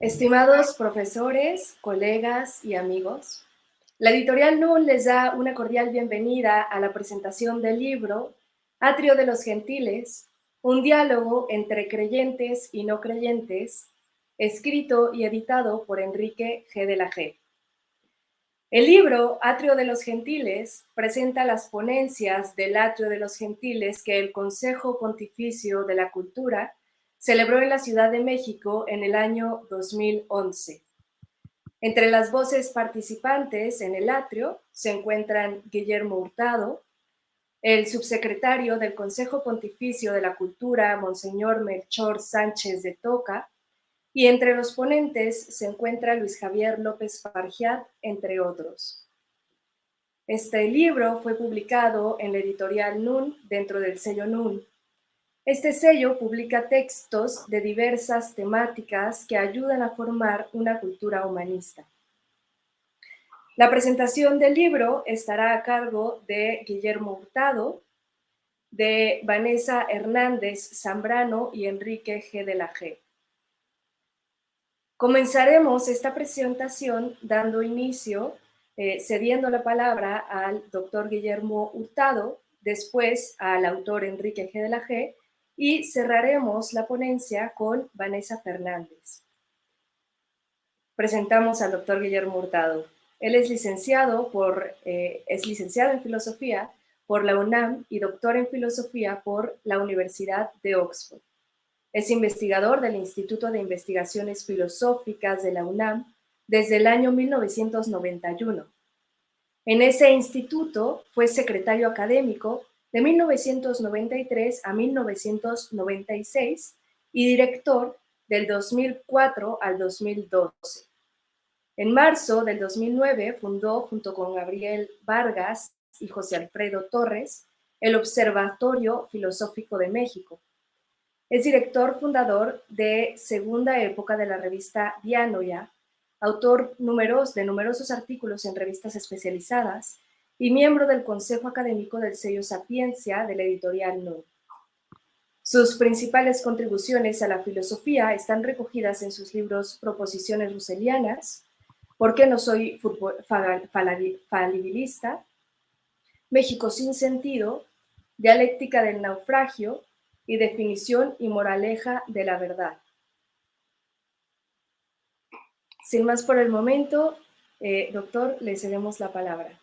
Estimados profesores, colegas y amigos, la editorial NUN les da una cordial bienvenida a la presentación del libro Atrio de los Gentiles, un diálogo entre creyentes y no creyentes, escrito y editado por Enrique G. de la G. El libro Atrio de los Gentiles presenta las ponencias del Atrio de los Gentiles que el Consejo Pontificio de la Cultura celebró en la Ciudad de México en el año 2011. Entre las voces participantes en el atrio se encuentran Guillermo Hurtado, el subsecretario del Consejo Pontificio de la Cultura, Monseñor Melchor Sánchez de Toca, y entre los ponentes se encuentra Luis Javier López Fargiat, entre otros. Este libro fue publicado en la editorial NUN dentro del sello NUN. Este sello publica textos de diversas temáticas que ayudan a formar una cultura humanista. La presentación del libro estará a cargo de Guillermo Hurtado, de Vanessa Hernández Zambrano y Enrique G. de la G. Comenzaremos esta presentación dando inicio, cediendo la palabra al doctor Guillermo Hurtado, después al autor Enrique G. de la G, y cerraremos la ponencia con Vanessa Fernández. Presentamos al doctor Guillermo Hurtado. Él es licenciado en Filosofía por la UNAM y doctor en Filosofía por la Universidad de Oxford. Es investigador del Instituto de Investigaciones Filosóficas de la UNAM desde el año 1991. En ese instituto fue secretario académico de 1993 a 1996 y director del 2004 al 2012. En marzo del 2009 fundó, junto con Gabriel Vargas y José Alfredo Torres, el Observatorio Filosófico de México. Es director fundador de Segunda Época de la revista Dianoia, autor de numerosos artículos en revistas especializadas y miembro del Consejo Académico del sello Sapiencia de la editorial NUN. Sus principales contribuciones a la filosofía están recogidas en sus libros Proposiciones Russellianas, ¿Por qué no soy falibilista?, México sin sentido, Dialéctica del naufragio y Definición y moraleja de la verdad. Sin más por el momento, doctor, le cedemos la palabra.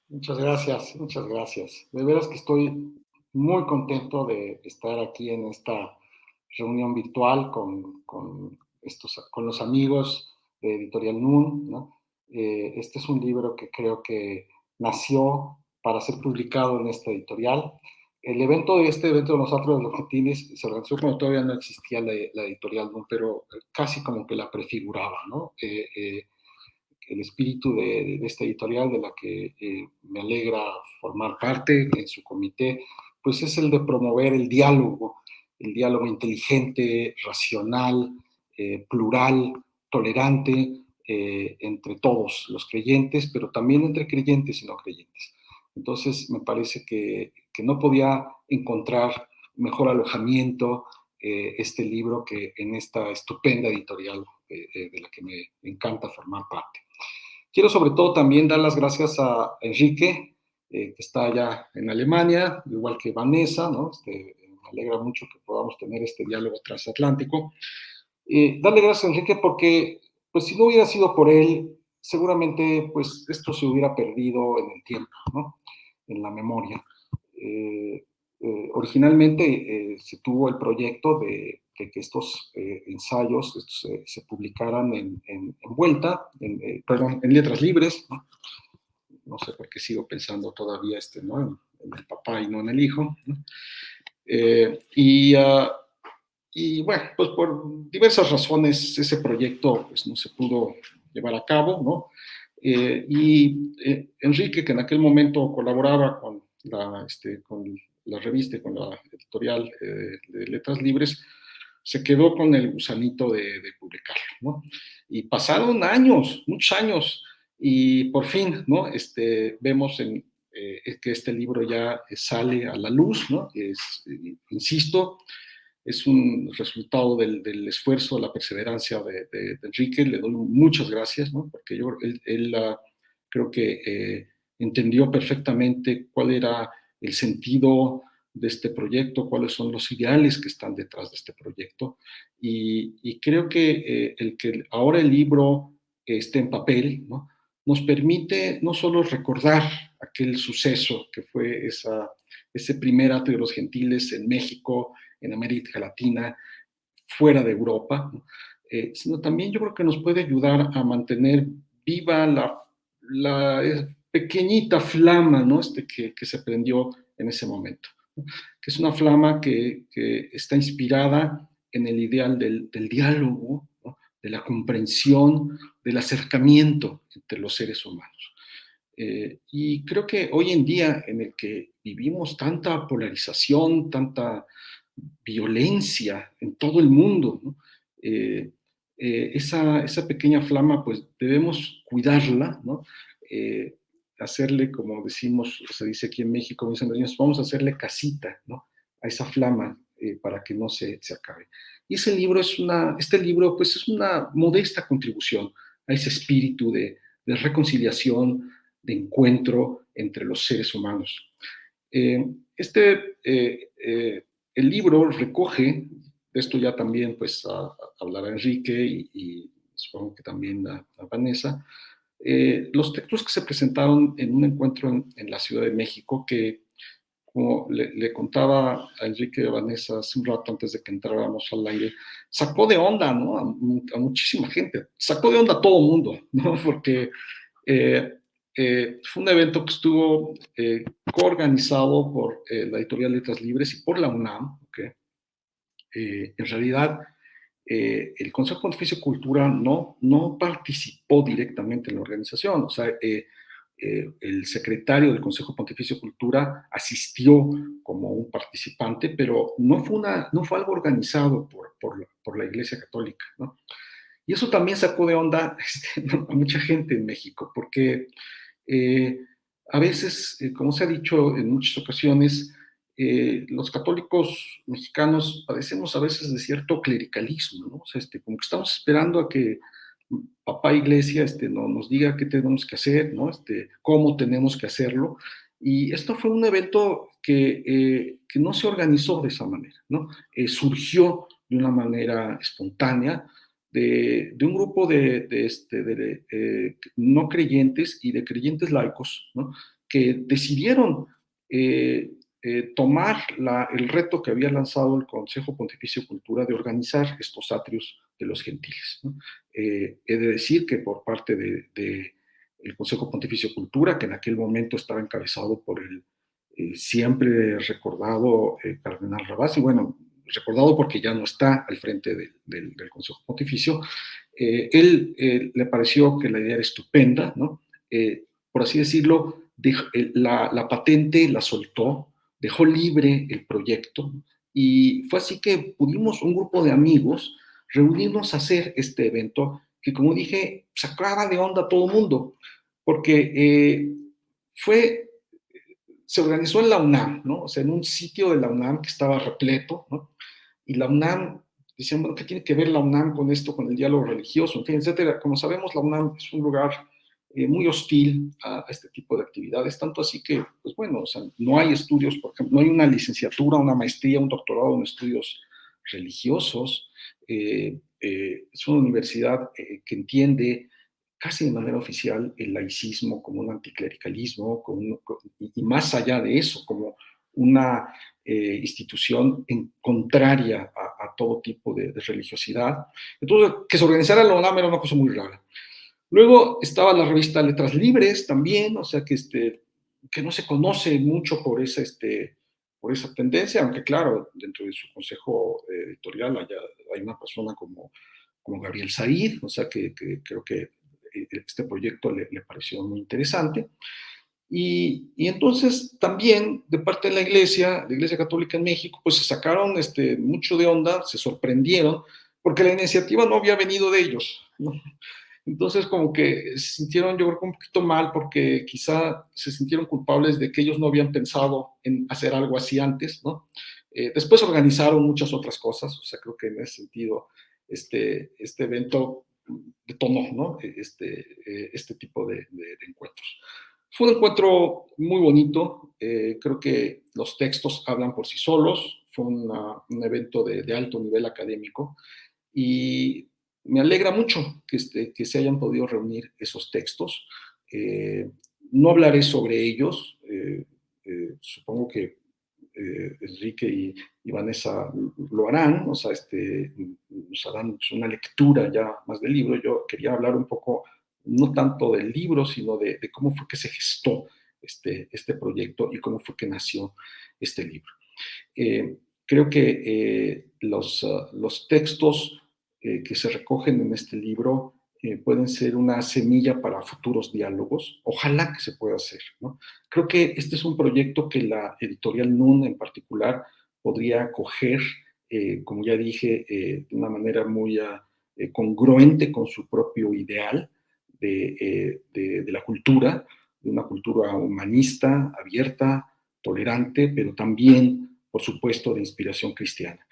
Muchas gracias, muchas gracias. De veras que estoy muy contento de estar aquí en esta reunión virtual con los amigos de Editorial NUN, ¿no? Este es un libro que creo que nació para ser publicado en esta editorial. Evento de los Atros de los Gentiles se organizó cuando todavía no existía la editorial NUN, pero casi como que la prefiguraba, ¿no? El espíritu de esta editorial, de la que me alegra formar parte en su comité, pues es el de promover el diálogo inteligente, racional, plural, tolerante, entre todos los creyentes, pero también entre creyentes y no creyentes. Entonces, me parece que no podía encontrar mejor alojamiento este libro que en esta estupenda editorial de la que me encanta formar parte. Quiero sobre todo también dar las gracias a Enrique, que está allá en Alemania, igual que Vanessa, ¿no? Me alegra mucho que podamos tener este diálogo transatlántico. Darle gracias a Enrique porque, pues, si no hubiera sido por él, seguramente, pues, esto se hubiera perdido en el tiempo, ¿no? En la memoria. Originalmente se tuvo el proyecto de que estos ensayos se publicaran en Vuelta, en Letras Libres, ¿no? No sé por qué sigo pensando todavía ¿no? en el papá y no en el hijo, ¿no? Y bueno, pues por diversas razones ese proyecto pues, no se pudo llevar a cabo, ¿no? Enrique, que en aquel momento colaboraba con la revista y con la editorial de Letras Libres, se quedó con el gusanito de publicarlo, ¿no? Y pasaron años, muchos años, y por fin, ¿no? Vemos que este libro ya sale a la luz, ¿no? Insisto, es un resultado del esfuerzo, la perseverancia de Enrique. Le doy muchas gracias, ¿no? Porque él creo que entendió perfectamente cuál era el sentido de este proyecto, cuáles son los ideales que están detrás de este proyecto. Y creo que el que ahora el libro esté en papel, ¿no? Nos permite no solo recordar aquel suceso que fue ese primer atrio de los gentiles en México, en América Latina, fuera de Europa, ¿no? Sino también yo creo que nos puede ayudar a mantener viva la pequeñita flama, ¿no? Que se prendió en ese momento, ¿no? Que es una flama que está inspirada en el ideal del diálogo, ¿no? De la comprensión, del acercamiento entre los seres humanos. Y creo que hoy en día en el que vivimos tanta polarización, tanta violencia en todo el mundo, ¿no? Esa pequeña flama, pues debemos cuidarla, ¿no? Eh, hacerle, como decimos, se dice aquí en México, dicen los niños, vamos a hacerle casita, ¿no? A esa flama para que no se acabe. Y este libro, pues es una modesta contribución a ese espíritu de reconciliación, de encuentro entre los seres humanos. Eh, este, eh, eh, el libro recoge, esto ya también pues hablará Enrique y supongo que también a Vanessa, los textos que se presentaron en un encuentro en la Ciudad de México que, como le contaba a Enrique y a Vanessa hace un rato antes de que entráramos al aire, sacó de onda, ¿no? A muchísima gente, sacó de onda a todo el mundo, ¿no? Porque eh, fue un evento que estuvo coorganizado por la editorial Letras Libres y por la UNAM, ¿okay? En realidad, el Consejo Pontificio de Cultura no participó directamente en la organización, o sea, el secretario del Consejo Pontificio de Cultura asistió como un participante, pero no fue algo organizado por la Iglesia Católica, ¿no? Y eso también sacó de onda a mucha gente en México, porque eh, a veces, como se ha dicho en muchas ocasiones, los católicos mexicanos padecemos a veces de cierto clericalismo, ¿no? O sea, como que estamos esperando a que papá iglesia nos diga qué tenemos que hacer, ¿no? Cómo tenemos que hacerlo. Y esto fue un evento que no se organizó de esa manera, ¿no? Surgió de una manera espontánea, de un grupo de no creyentes y de creyentes laicos, ¿no? Que decidieron tomar el reto que había lanzado el Consejo Pontificio de Cultura de organizar estos atrios de los gentiles, ¿no? He de decir que por parte el Consejo Pontificio de Cultura, que en aquel momento estaba encabezado por el siempre recordado Cardenal Rabasi, bueno, recordado porque ya no está al frente del Consejo Pontificio, él le pareció que la idea era estupenda, ¿no? Por así decirlo, la patente la soltó, dejó libre el proyecto y fue así que pudimos, un grupo de amigos, reunirnos a hacer este evento que, como dije, sacaba de onda a todo el mundo, porque se organizó en la UNAM, ¿no? O sea, en un sitio de la UNAM que estaba repleto, ¿no? Y la UNAM, decían, bueno, ¿qué tiene que ver la UNAM con esto, con el diálogo religioso, en fin, etcétera? Como sabemos, la UNAM es un lugar muy hostil a este tipo de actividades, tanto así que, pues bueno, o sea, no hay estudios, por ejemplo, no hay una licenciatura, una maestría, un doctorado en estudios religiosos. Es una universidad que entiende casi de manera oficial el laicismo como un anticlericalismo, y más allá de eso, como una institución contraria a todo tipo de religiosidad. Entonces, que se organizara la UNAM era una cosa muy rara. Luego estaba la revista Letras Libres también, o sea que no se conoce mucho por esa tendencia, aunque claro, dentro de su consejo editorial hay una persona como Gabriel Said, o sea que creo que este proyecto le pareció muy interesante. Y entonces también de parte de la Iglesia Católica en México, pues se sacaron mucho de onda, se sorprendieron, porque la iniciativa no había venido de ellos, ¿no? Entonces como que se sintieron, yo creo que un poquito mal, porque quizá se sintieron culpables de que ellos no habían pensado en hacer algo así antes, ¿no? Después organizaron muchas otras cosas, o sea, creo que en ese sentido este evento detonó, ¿no? Este tipo de encuentros. Fue un encuentro muy bonito, creo que los textos hablan por sí solos, fue un evento de alto nivel académico y me alegra mucho que se hayan podido reunir esos textos. No hablaré sobre ellos, supongo que Enrique y Vanessa lo harán, o sea, nos harán una lectura ya más del libro. Yo quería hablar un poco, no tanto del libro, sino de cómo fue que se gestó este proyecto y cómo fue que nació este libro. Creo que los textos que se recogen en este libro pueden ser una semilla para futuros diálogos. Ojalá que se pueda hacer, ¿no? Creo que este es un proyecto que la editorial NUN en particular podría acoger, como ya dije, de una manera muy congruente con su propio ideal de la cultura, de una cultura humanista, abierta, tolerante, pero también, por supuesto, de inspiración cristiana.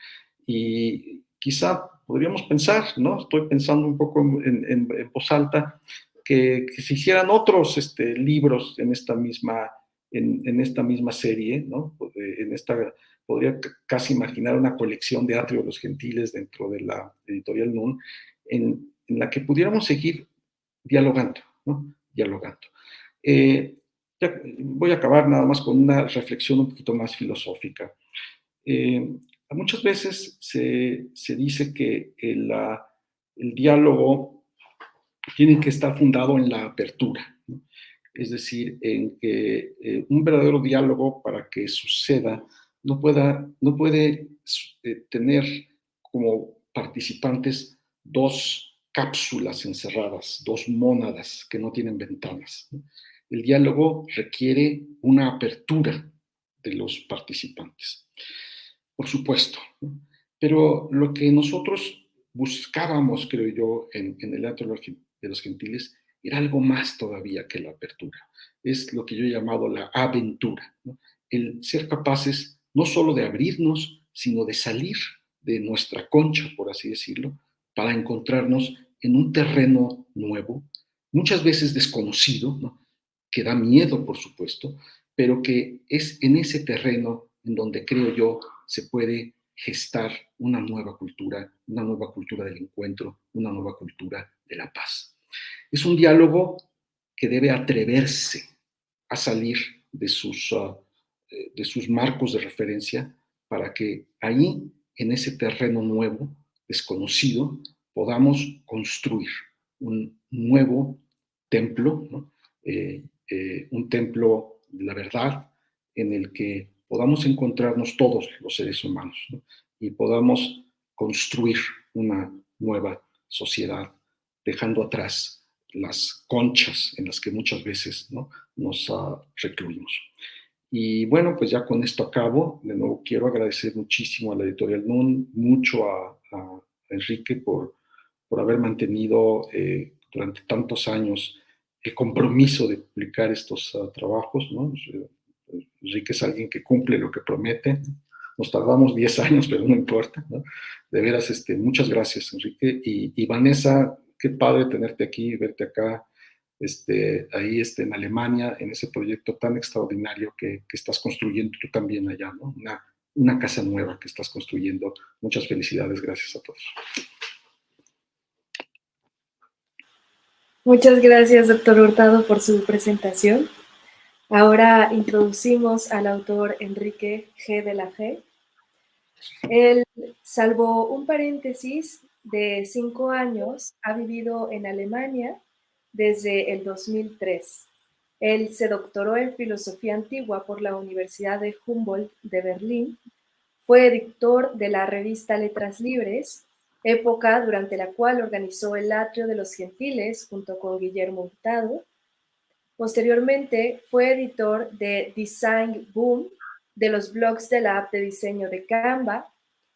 Y quizá podríamos pensar, ¿no? Estoy pensando un poco en voz alta, que se hicieran otros libros en esta misma serie, ¿no? Podría casi imaginar una colección de Atrio de los Gentiles dentro de la editorial NUN, en la que pudiéramos seguir dialogando, ¿no? Dialogando. Ya voy a acabar nada más con una reflexión un poquito más filosófica. Muchas veces se dice que el diálogo tiene que estar fundado en la apertura, ¿no? Es decir, en que un verdadero diálogo, para que suceda, no puede tener como participantes dos cápsulas encerradas, dos mónadas que no tienen ventanas, ¿no? El diálogo requiere una apertura de los participantes, por supuesto, ¿no? Pero lo que nosotros buscábamos, creo yo, en el Atrio de los Gentiles, era algo más todavía que la apertura. Es lo que yo he llamado la aventura, ¿no? El ser capaces no solo de abrirnos, sino de salir de nuestra concha, por así decirlo, para encontrarnos en un terreno nuevo, muchas veces desconocido, ¿no? Que da miedo, por supuesto, pero que es en ese terreno en donde creo yo se puede gestar una nueva cultura del encuentro, una nueva cultura de la paz. Es un diálogo que debe atreverse a salir de sus marcos de referencia para que ahí, en ese terreno nuevo, desconocido, podamos construir un nuevo templo, ¿no? Un templo de la verdad en el que podamos encontrarnos todos los seres humanos, ¿no? Y podamos construir una nueva sociedad, dejando atrás las conchas en las que muchas veces, ¿no? Nos recluimos. Y bueno, pues ya con esto acabo. De nuevo quiero agradecer muchísimo a la editorial NUN, mucho a Enrique por haber mantenido durante tantos años el compromiso de publicar estos trabajos, ¿no? Enrique es alguien que cumple lo que promete. Nos tardamos 10 años, pero no importa, ¿no? De veras, muchas gracias, Enrique. Y Vanessa, qué padre tenerte aquí, verte acá, ahí en Alemania, en ese proyecto tan extraordinario que estás construyendo tú también allá, ¿no? Una casa nueva que estás construyendo. Muchas felicidades, gracias a todos. Muchas gracias, doctor Hurtado, por su presentación. Ahora introducimos al autor Enrique G. de la G. Él, salvo un paréntesis de 5 años, ha vivido en Alemania desde el 2003. Él se doctoró en Filosofía Antigua por la Universidad de Humboldt de Berlín. Fue editor de la revista Letras Libres, época durante la cual organizó el Atrio de los Gentiles junto con Guillermo Hurtado. Posteriormente fue editor de Design Boom, de los blogs de la app de diseño de Canva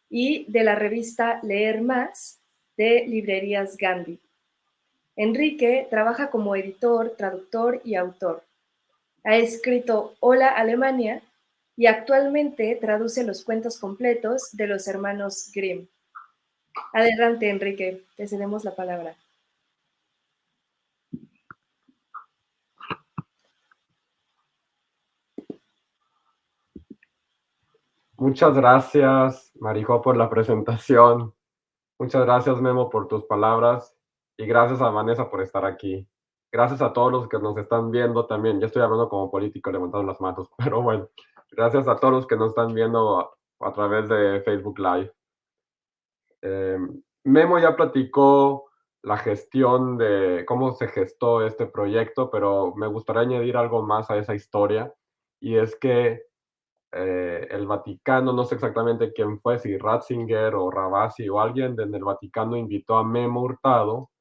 y de la revista Leer Más de Librerías Gandhi. Enrique trabaja como editor, traductor y autor. Ha escrito Hola Alemania, y actualmente traduce los cuentos completos de los hermanos Grimm. Adelante, Enrique, te cedemos la palabra. Muchas gracias, Marijo, por la presentación. Muchas gracias, Memo, por tus palabras. Y gracias a Vanessa por estar aquí. Gracias a todos los que nos están viendo también. Ya estoy hablando como político, levantando las manos, pero bueno. Gracias a todos los que nos están viendo a través de Facebook Live. Memo ya platicó la gestión de cómo se gestó este proyecto, pero me gustaría añadir algo más a esa historia. Y es que el Vaticano, no sé exactamente quién fue, si Ratzinger o Ravasi o alguien en el Vaticano invitó a Memo Hurtado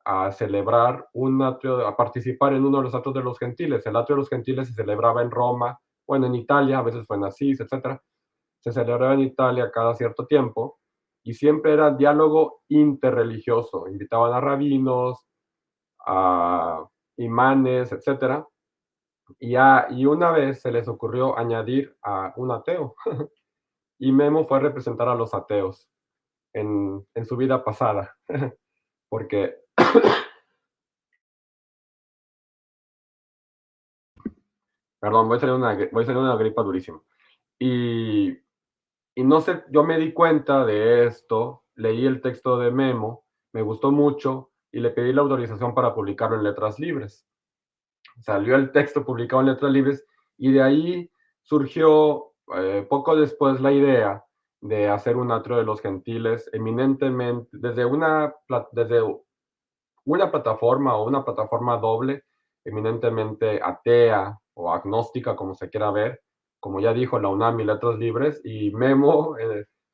a celebrar un atrio, a participar en uno de los atrios de los gentiles. El atrio de los gentiles se celebraba en Roma, bueno, en Italia, a veces fue en Asís, etcétera. Se celebraba en Italia cada cierto tiempo y siempre era diálogo interreligioso. Invitaban a rabinos, a imanes, etcétera. Y una vez se les ocurrió añadir a un ateo. Y Memo fue a representar a los ateos en su vida pasada. Porque, perdón, voy a salir una gripa durísima. Y, y no sé, yo me di cuenta de esto, leí el texto de Memo, me gustó mucho y le pedí la autorización para publicarlo en Letras Libres. Salió el texto publicado en Letras Libres y de ahí surgió poco después la idea de hacer un atrio de los gentiles eminentemente desde una plataforma o una plataforma doble, eminentemente atea o agnóstica, como se quiera ver, como ya dijo la UNAM y Letras Libres, y Memo,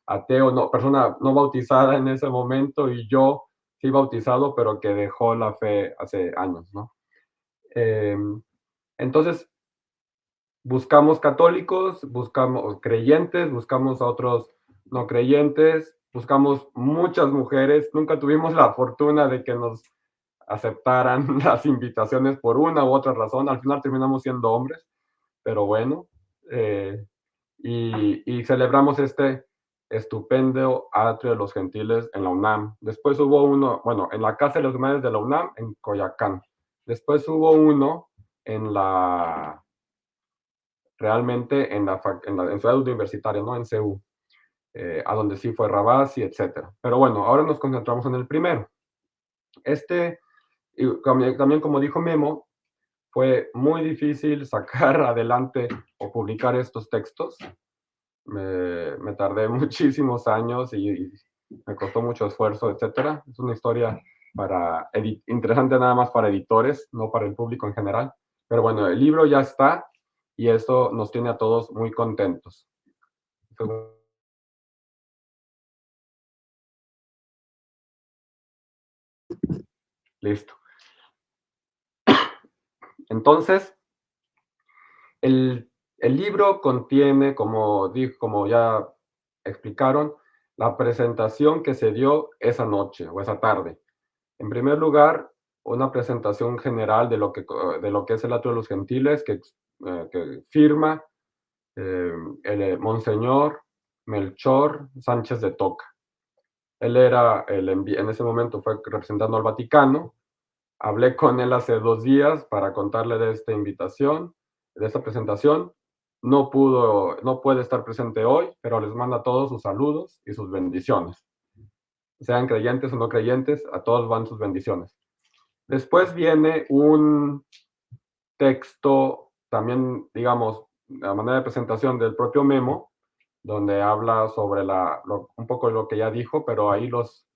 ateo, no, persona no bautizada en ese momento, y yo sí bautizado, pero que dejó la fe hace años, ¿no? Entonces, buscamos católicos, buscamos creyentes, buscamos a otros no creyentes, buscamos muchas mujeres. Nunca tuvimos la fortuna de que nos aceptaran las invitaciones por una u otra razón. Al final terminamos siendo hombres, pero bueno. Y celebramos este estupendo atrio de los gentiles en la UNAM. Después hubo uno, bueno, en la Casa de los Humanos de la UNAM, en Coyoacán. Después hubo uno en la realmente en Ciudad Universitaria, ¿no? En CEU, a donde sí fue Rabasi, etcétera. Pero bueno, ahora nos concentramos en el primero. Y también como dijo Memo, fue muy difícil sacar adelante o publicar estos textos. Me tardé muchísimos años y me costó mucho esfuerzo, etcétera. Es una historia interesante nada más para editores, no para el público en general. Pero bueno, el libro ya está y eso nos tiene a todos muy contentos. Listo. Entonces, el libro contiene, como ya explicaron, la presentación que se dio esa noche o esa tarde. En primer lugar, una presentación general de lo que es el atrio de los gentiles, que firma el Monseñor Melchor Sánchez de Toca. Él era, en ese momento fue representando al Vaticano. Hablé con él hace 2 días para contarle de esta invitación, de esta presentación. No puede estar presente hoy, pero les manda a todos sus saludos y sus bendiciones. Sean creyentes o no creyentes, a todos van sus bendiciones. Después viene un texto, también, digamos, a manera de presentación del propio Memo, donde habla sobre un poco lo que ya dijo, pero ahí los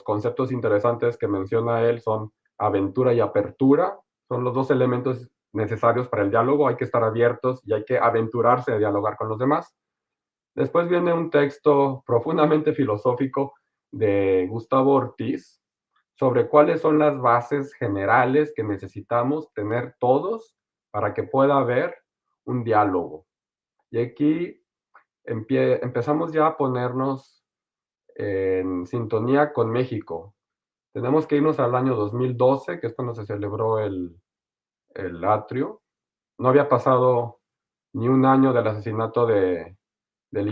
conceptos interesantes que menciona él son aventura y apertura, son los dos elementos necesarios para el diálogo, hay que estar abiertos y hay que aventurarse a dialogar con los demás. Después viene un texto profundamente filosófico de Gustavo Ortiz sobre cuáles son las bases generales que necesitamos tener todos para que pueda haber un diálogo. Y aquí empezamos ya a ponernos en sintonía con México. Tenemos que irnos al año 2012, que es cuando se celebró el atrio. No había pasado ni un año del asesinato del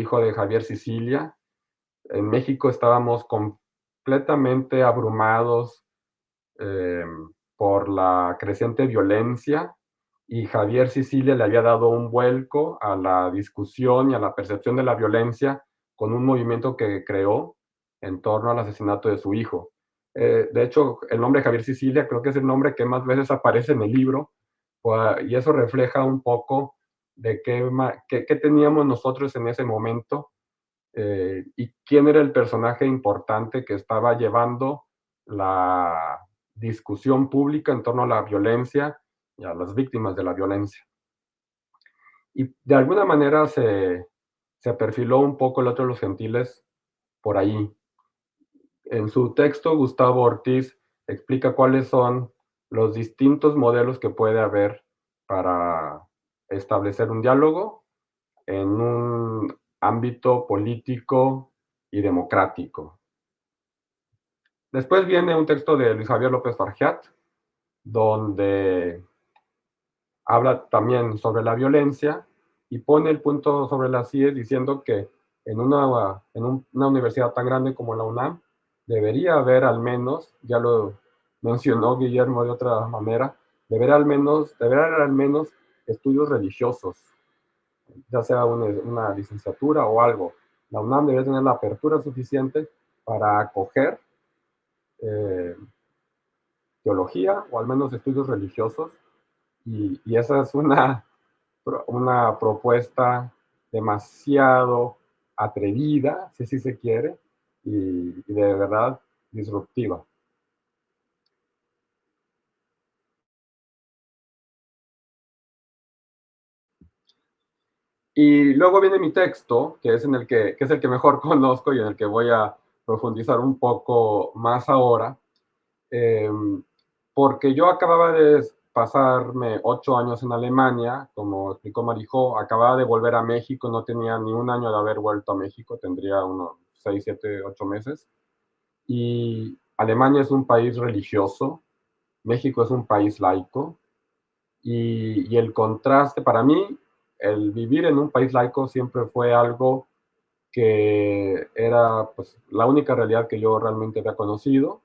hijo de Javier Sicilia. En México estábamos completamente abrumados por la creciente violencia, y Javier Sicilia le había dado un vuelco a la discusión y a la percepción de la violencia con un movimiento que creó en torno al asesinato de su hijo. De hecho, el nombre Javier Sicilia creo que es el nombre que más veces aparece en el libro, y eso refleja un poco de qué teníamos nosotros en ese momento, y quién era el personaje importante que estaba llevando la discusión pública en torno a la violencia y a las víctimas de la violencia. Y de alguna manera se perfiló un poco el otro de los gentiles por ahí. En su texto, Gustavo Ortiz explica cuáles son los distintos modelos que puede haber para establecer un diálogo en un ámbito político y democrático. Después viene un texto de Luis Javier López Farjat, donde habla también sobre la violencia y pone el punto sobre las IES diciendo que en una universidad tan grande como la UNAM debería haber al menos, ya lo mencionó Guillermo de otra manera, debería haber al menos estudios religiosos, ya sea una licenciatura o algo. La UNAM debe tener la apertura suficiente para acoger teología o al menos estudios religiosos, y esa es una propuesta demasiado atrevida, si así se quiere, y de verdad disruptiva. Y luego viene mi texto, que es el que mejor conozco y en el que voy a profundizar un poco más ahora, porque yo acababa de pasarme 8 años en Alemania, como explicó Marijó, acababa de volver a México, no tenía ni un año de haber vuelto a México, tendría unos 6, 7, 8 meses. Y Alemania es un país religioso, México es un país laico, y el contraste, para mí, el vivir en un país laico siempre fue algo que era pues, la única realidad que yo realmente había conocido.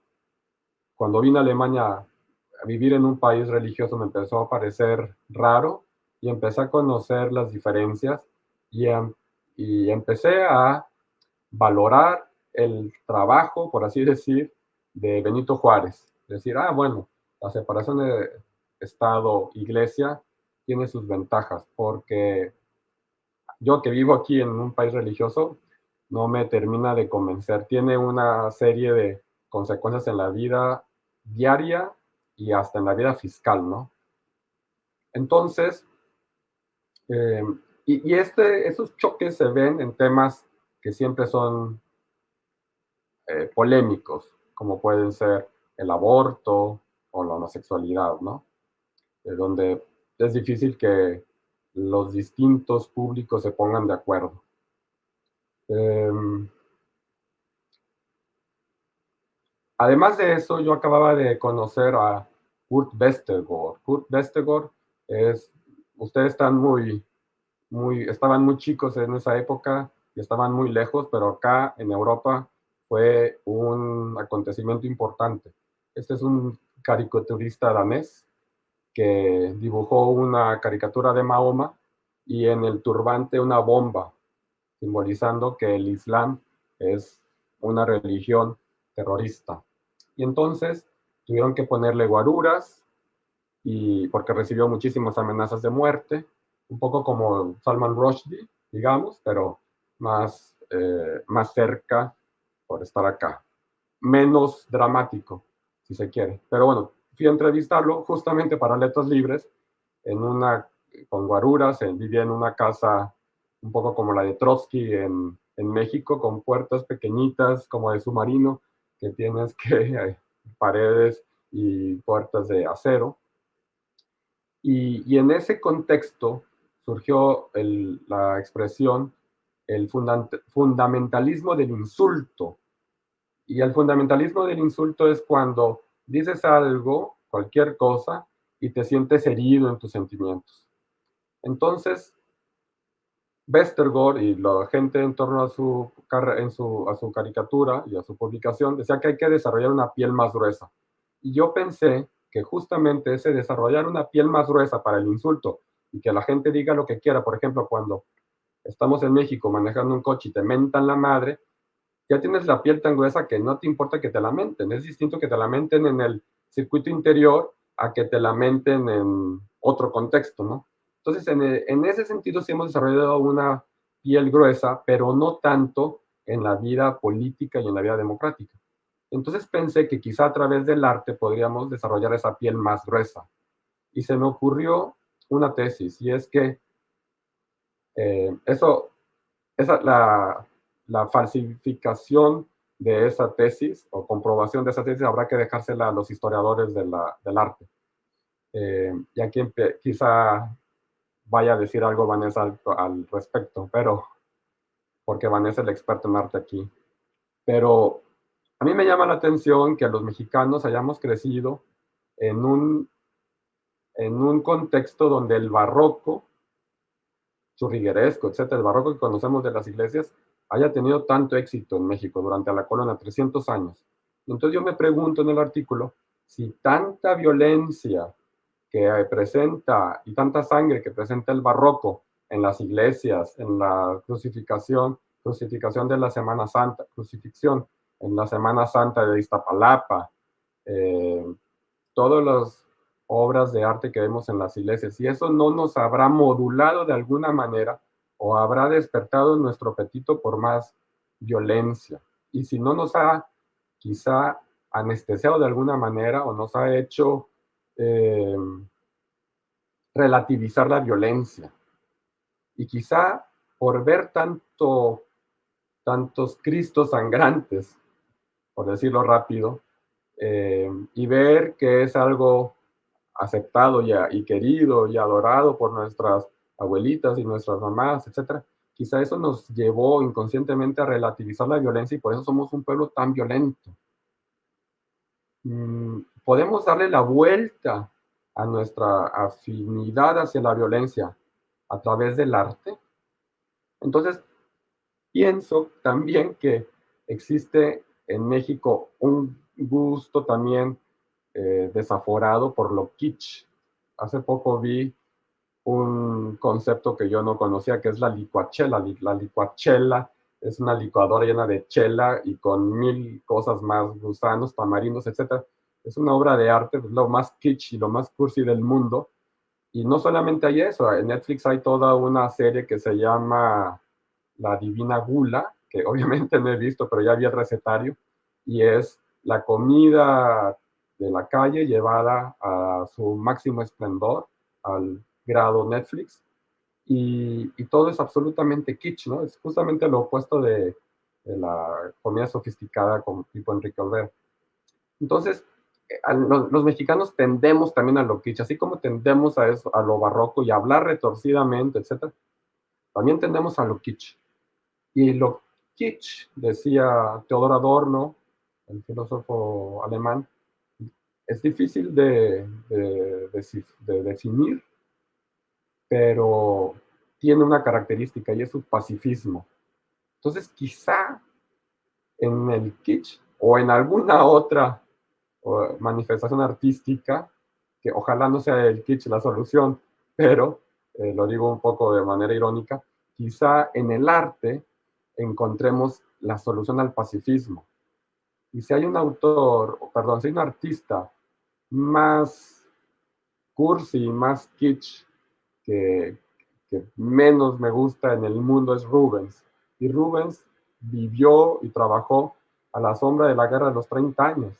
Cuando vine a Alemania a vivir en un país religioso me empezó a parecer raro y empecé a conocer las diferencias, y, y empecé a valorar el trabajo, por así decir, de Benito Juárez. Decir, bueno, la separación de Estado-Iglesia tiene sus ventajas, porque yo que vivo aquí en un país religioso no me termina de convencer. Tiene una serie de consecuencias en la vida diaria y hasta en la vida fiscal, ¿no? Entonces, esos choques se ven en temas que siempre son polémicos, como pueden ser el aborto o la homosexualidad, ¿no? Donde es difícil que los distintos públicos se pongan de acuerdo. Además de eso, yo acababa de conocer a Kurt Westergaard. Kurt Westergaard ustedes estaban muy chicos en esa época y estaban muy lejos, pero acá en Europa fue un acontecimiento importante. Este es un caricaturista danés que dibujó una caricatura de Mahoma y en el turbante una bomba, simbolizando que el Islam es una religión terrorista. Y entonces tuvieron que ponerle guaruras, porque recibió muchísimas amenazas de muerte, un poco como Salman Rushdie, digamos, pero más cerca por estar acá. Menos dramático, si se quiere. Pero bueno, fui a entrevistarlo justamente para Letras Libres, con guaruras, vivía en una casa un poco como la de Trotsky en México, con puertas pequeñitas como de submarino, que tienes que paredes y puertas de acero. Y en ese contexto surgió la expresión el fundamentalismo del insulto. Y el fundamentalismo del insulto es cuando dices algo, cualquier cosa, y te sientes herido en tus sentimientos. Entonces, Westergaard y la gente en torno a a su caricatura y a su publicación decía que hay que desarrollar una piel más gruesa. Y yo pensé que justamente ese desarrollar una piel más gruesa para el insulto y que la gente diga lo que quiera, por ejemplo, cuando estamos en México manejando un coche y te mentan la madre, ya tienes la piel tan gruesa que no te importa que te lamenten. Es distinto que te lamenten en el circuito interior a que te lamenten en otro contexto, ¿no? Entonces, en ese sentido sí hemos desarrollado una piel gruesa, pero no tanto en la vida política y en la vida democrática. Entonces pensé que quizá a través del arte podríamos desarrollar esa piel más gruesa. Y se me ocurrió una tesis, y es que eso, la falsificación de esa tesis o comprobación de esa tesis habrá que dejársela a los historiadores del arte. Y aquí quizá vaya a decir algo Vanessa al respecto, pero porque Vanessa es el experto en arte aquí. Pero a mí me llama la atención que los mexicanos hayamos crecido en un contexto donde el barroco, churrigueresco, etcétera, el barroco que conocemos de las iglesias, haya tenido tanto éxito en México durante la colonia, 300 años. Entonces yo me pregunto en el artículo si tanta violencia que presenta y tanta sangre que presenta el barroco en las iglesias, en la crucificación de la Semana Santa, crucifixión en la Semana Santa de Iztapalapa, todas las obras de arte que vemos en las iglesias, y eso no nos habrá modulado de alguna manera o habrá despertado nuestro apetito por más violencia. Y si no nos ha quizá anestesiado de alguna manera o nos ha hecho relativizar la violencia. Y quizá por ver tantos Cristos sangrantes, por decirlo rápido, y ver que es algo aceptado y querido y adorado por nuestras abuelitas y nuestras mamás, etcétera, quizá eso nos llevó inconscientemente a relativizar la violencia y por eso somos un pueblo tan violento. Podemos darle la vuelta a nuestra afinidad hacia la violencia a través del arte. Entonces, pienso también que existe en México un gusto también desaforado por lo kitsch. Hace poco vi un concepto que yo no conocía, que es la licuachela. La licuachela es una licuadora llena de chela y con 1000 cosas más, gusanos, tamarindos, etc. Es una obra de arte, lo más kitsch y lo más cursi del mundo. Y no solamente hay eso, en Netflix hay toda una serie que se llama La Divina Gula, que obviamente no he visto, pero ya vi el recetario, y es la comida de la calle llevada a su máximo esplendor, al grado Netflix, y todo es absolutamente kitsch, ¿no? Es justamente lo opuesto de la comida sofisticada como tipo Enrique Olvera. Entonces, los mexicanos tendemos también a lo kitsch, así como tendemos a eso, a lo barroco y a hablar retorcidamente, etc. También tendemos a lo kitsch. Y lo kitsch, decía Theodor Adorno, el filósofo alemán, es difícil de definir, pero tiene una característica y es su pacifismo. Entonces, quizá en el kitsch o en alguna otra manifestación artística, que ojalá no sea el kitsch la solución, pero lo digo un poco de manera irónica, quizá en el arte encontremos la solución al pacifismo. Y si hay un autor, perdón, si hay un artista más cursi, más kitsch, que, que menos me gusta en el mundo es Rubens. Y Rubens vivió y trabajó a la sombra de la guerra de los 30 años.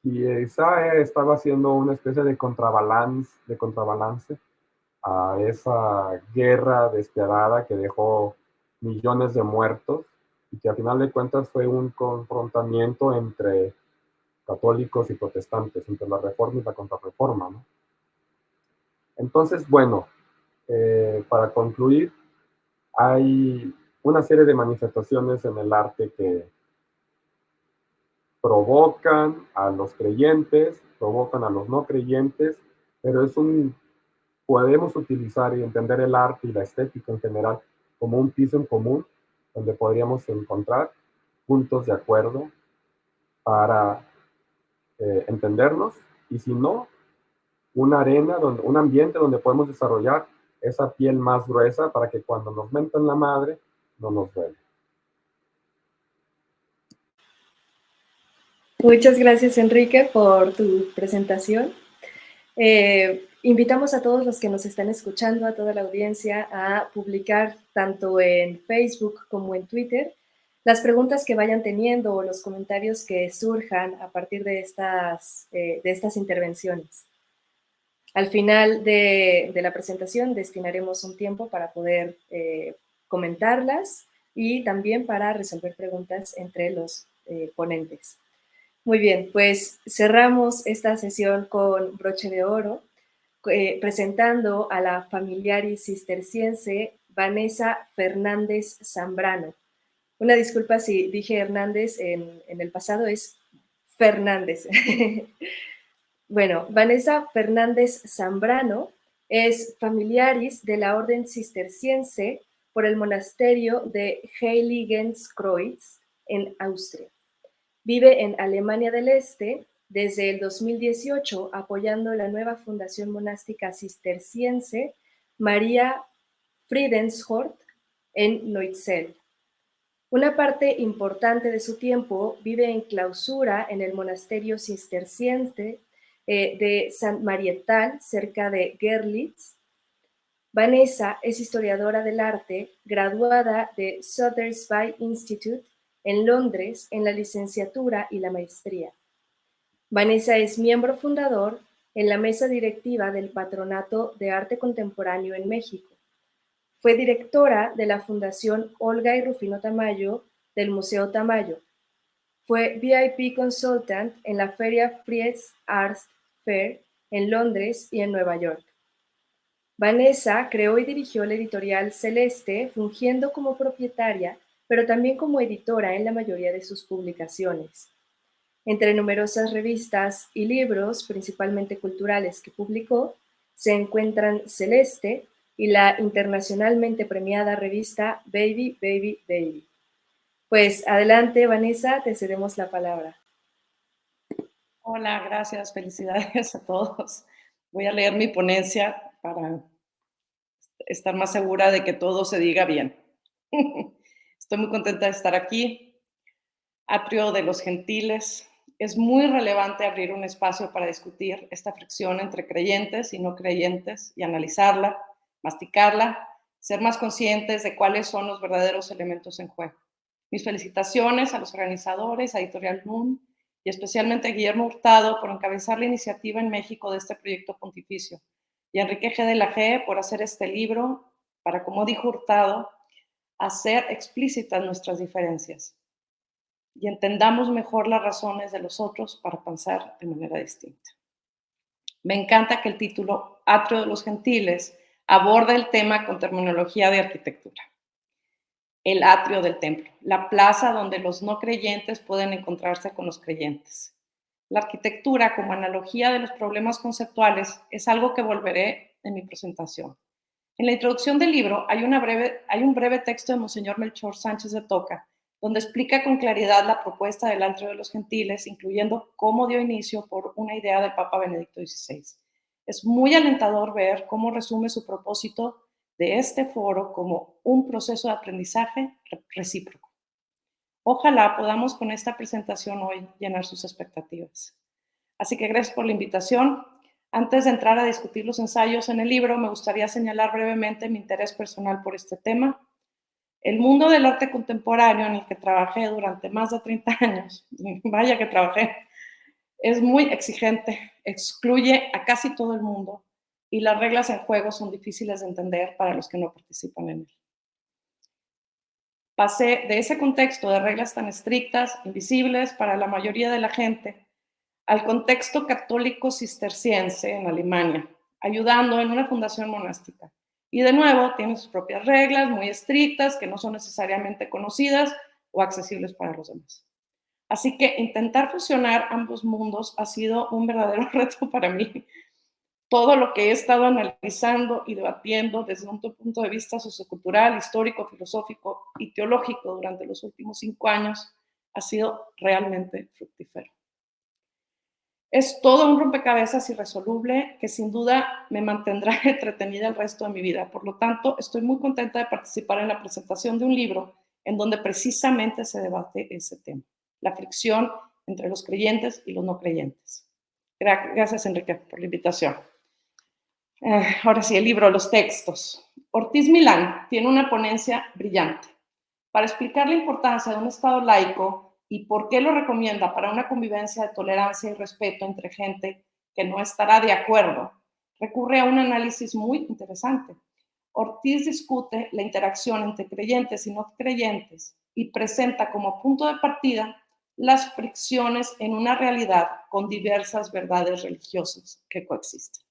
Y esa estaba haciendo una especie de contrabalance a esa guerra despiadada que dejó millones de muertos y que a final de cuentas fue un confrontamiento entre católicos y protestantes, entre la reforma y la contrarreforma, ¿no? Entonces, bueno, para concluir, hay una serie de manifestaciones en el arte que provocan a los creyentes, provocan a los no creyentes, pero podemos utilizar y entender el arte y la estética en general como un piso en común donde podríamos encontrar puntos de acuerdo para entendernos, y si no, una arena, un ambiente donde podemos desarrollar esa piel más gruesa para que cuando nos mentan la madre no nos duele. Muchas gracias, Enrique, por tu presentación. Invitamos a todos los que nos están escuchando, a toda la audiencia, a publicar tanto en Facebook como en Twitter las preguntas que vayan teniendo o los comentarios que surjan a partir de estas intervenciones. Al final de la presentación destinaremos un tiempo para poder comentarlas y también para resolver preguntas entre los ponentes. Muy bien, pues cerramos esta sesión con broche de oro, presentando a la familiaris cisterciense Vanessa Fernández Zambrano. Una disculpa si dije Hernández en el pasado, es Fernández. Bueno, Vanessa Fernández Zambrano es familiaris de la Orden Cisterciense por el monasterio de Heiligenkreuz en Austria. Vive en Alemania del Este desde el 2018 apoyando la nueva fundación monástica cisterciense María Friedenshort en Neuzell. Una parte importante de su tiempo vive en clausura en el monasterio cisterciense de Sant Marietal, cerca de Görlitz. Vanessa es historiadora del arte, graduada de Sotheby's Institute en Londres en la licenciatura y la maestría. Vanessa es miembro fundador en la mesa directiva del Patronato de Arte Contemporáneo en México. Fue directora de la Fundación Olga y Rufino Tamayo del Museo Tamayo. Fue VIP Consultant en la Feria Frieze Arts Fair en Londres y en Nueva York. Vanessa creó y dirigió la editorial Celeste, fungiendo como propietaria, pero también como editora en la mayoría de sus publicaciones. Entre numerosas revistas y libros, principalmente culturales, que publicó, se encuentran Celeste y la internacionalmente premiada revista Baby, Baby, Baby. Pues adelante, Vanessa, te cedemos la palabra. Hola, gracias, felicidades a todos. Voy a leer mi ponencia para estar más segura de que todo se diga bien. Estoy muy contenta de estar aquí. Atrio de los Gentiles. Es muy relevante abrir un espacio para discutir esta fricción entre creyentes y no creyentes y analizarla, masticarla, ser más conscientes de cuáles son los verdaderos elementos en juego. Mis felicitaciones a los organizadores, a Editorial NUN y especialmente a Guillermo Hurtado por encabezar la iniciativa en México de este proyecto pontificio, y a Enrique G. de la G. por hacer este libro para, como dijo Hurtado, hacer explícitas nuestras diferencias y entendamos mejor las razones de los otros para pensar de manera distinta. Me encanta que el título Atrio de los Gentiles aborda el tema con terminología de arquitectura. El atrio del templo, la plaza donde los no creyentes pueden encontrarse con los creyentes. La arquitectura como analogía de los problemas conceptuales es algo que volveré en mi presentación. En la introducción del libro hay un breve texto de Monseñor Melchor Sánchez de Toca, donde explica con claridad la propuesta del atrio de los gentiles, incluyendo cómo dio inicio por una idea del Papa Benedicto XVI. Es muy alentador ver cómo resume su propósito de este foro como un proceso de aprendizaje recíproco. Ojalá podamos con esta presentación hoy llenar sus expectativas. Así que gracias por la invitación. Antes de entrar a discutir los ensayos en el libro, me gustaría señalar brevemente mi interés personal por este tema. El mundo del arte contemporáneo en el que trabajé durante más de 30 años, vaya que trabajé, es muy exigente, excluye a casi todo el mundo y las reglas en juego son difíciles de entender para los que no participan en él. Pasé de ese contexto de reglas tan estrictas, invisibles para la mayoría de la gente, al contexto católico cisterciense en Alemania, ayudando en una fundación monástica. Y de nuevo, tiene sus propias reglas muy estrictas que no son necesariamente conocidas o accesibles para los demás. Así que intentar fusionar ambos mundos ha sido un verdadero reto para mí. todo lo que he estado analizando y debatiendo desde un punto de vista sociocultural, histórico, filosófico y teológico durante los últimos 5 años ha sido realmente fructífero. Es todo un rompecabezas irresoluble que sin duda me mantendrá entretenida el resto de mi vida. Por lo tanto, estoy muy contenta de participar en la presentación de un libro en donde precisamente se debate ese tema, la fricción entre los creyentes y los no creyentes. Gracias, Enrique, por la invitación. Ahora sí, el libro, los textos. Ortiz Milán tiene una ponencia brillante para explicar la importancia de un Estado laico y por qué lo recomienda para una convivencia de tolerancia y respeto entre gente que no estará de acuerdo. Recurre a un análisis muy interesante. Ortiz discute la interacción entre creyentes y no creyentes y presenta como punto de partida las fricciones en una realidad con diversas verdades religiosas que coexisten.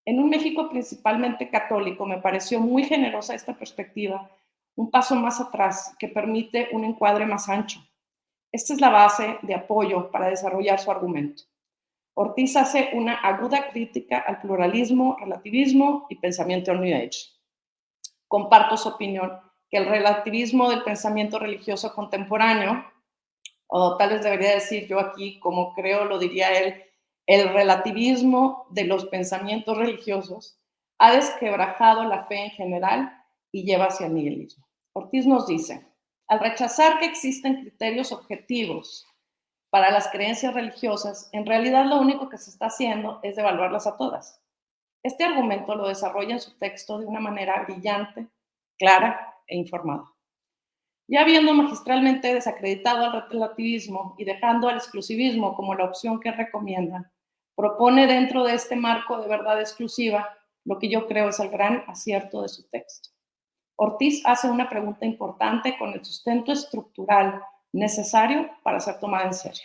En un México principalmente católico, me pareció muy generosa esta perspectiva, un paso más atrás que permite un encuadre más ancho. Esta es la base de apoyo para desarrollar su argumento. Ortiz hace una aguda crítica al pluralismo, relativismo y pensamiento New Age. Comparto su opinión que el relativismo del pensamiento religioso contemporáneo, o tal vez debería decir yo aquí, como creo lo diría él, el relativismo de los pensamientos religiosos ha desquebrajado la fe en general y lleva hacia el nihilismo. Ortiz nos dice, al rechazar que existen criterios objetivos para las creencias religiosas, en realidad lo único que se está haciendo es devaluarlas a todas. Este argumento lo desarrolla en su texto de una manera brillante, clara e informada. Ya habiendo magistralmente desacreditado al relativismo y dejando al exclusivismo como la opción que recomienda, propone dentro de este marco de verdad exclusiva lo que yo creo es el gran acierto de su texto. Ortiz hace una pregunta importante con el sustento estructural necesario para ser tomada en serio.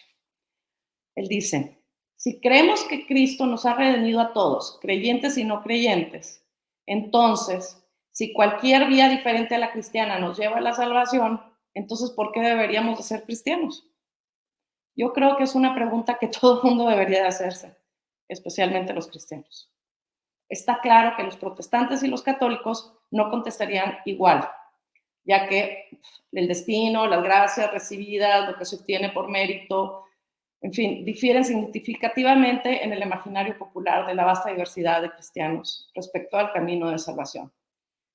Él dice, si creemos que Cristo nos ha redimido a todos, creyentes y no creyentes, entonces, si cualquier vía diferente a la cristiana nos lleva a la salvación, entonces, ¿por qué deberíamos de ser cristianos? Yo creo que es una pregunta que todo el mundo debería de hacerse, especialmente los cristianos. Está claro que los protestantes y los católicos no contestarían igual, ya que el destino, las gracias recibidas, lo que se obtiene por mérito, en fin, difieren significativamente en el imaginario popular de la vasta diversidad de cristianos respecto al camino de salvación.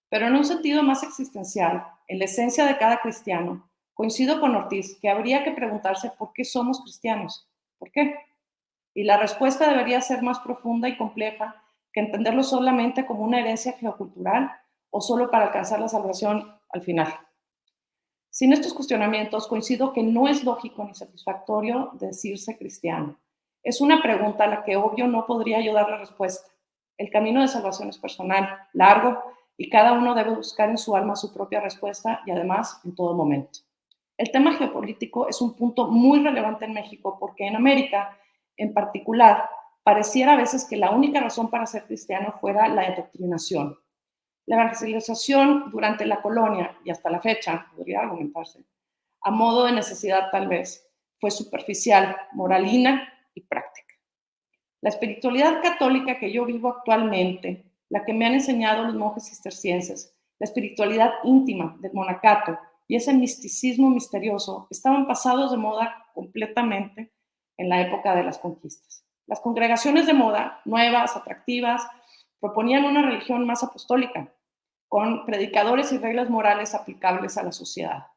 Pero en un sentido más existencial, en la esencia de cada cristiano, coincido con Ortiz que habría que preguntarse por qué somos cristianos. ¿Por qué? Y la respuesta debería ser más profunda y compleja que entenderlo solamente como una herencia geocultural o solo para alcanzar la salvación al final. Sin estos cuestionamientos, coincido que no es lógico ni satisfactorio decirse cristiano. Es una pregunta a la que obvio no podría yo dar la respuesta. El camino de salvación es personal, largo, y cada uno debe buscar en su alma su propia respuesta y además en todo momento. El tema geopolítico es un punto muy relevante en México porque en América, en particular, pareciera a veces que la única razón para ser cristiano fuera la adoctrinación. La evangelización durante la colonia y hasta la fecha, podría argumentarse, a modo de necesidad tal vez, fue superficial, moralina y práctica. La espiritualidad católica que yo vivo actualmente, la que me han enseñado los monjes cistercienses, la espiritualidad íntima del monacato y ese misticismo misterioso estaban pasados de moda completamente en la época de las conquistas. Las congregaciones de moda, nuevas, atractivas, proponían una religión más apostólica, con predicadores y reglas morales aplicables a la sociedad.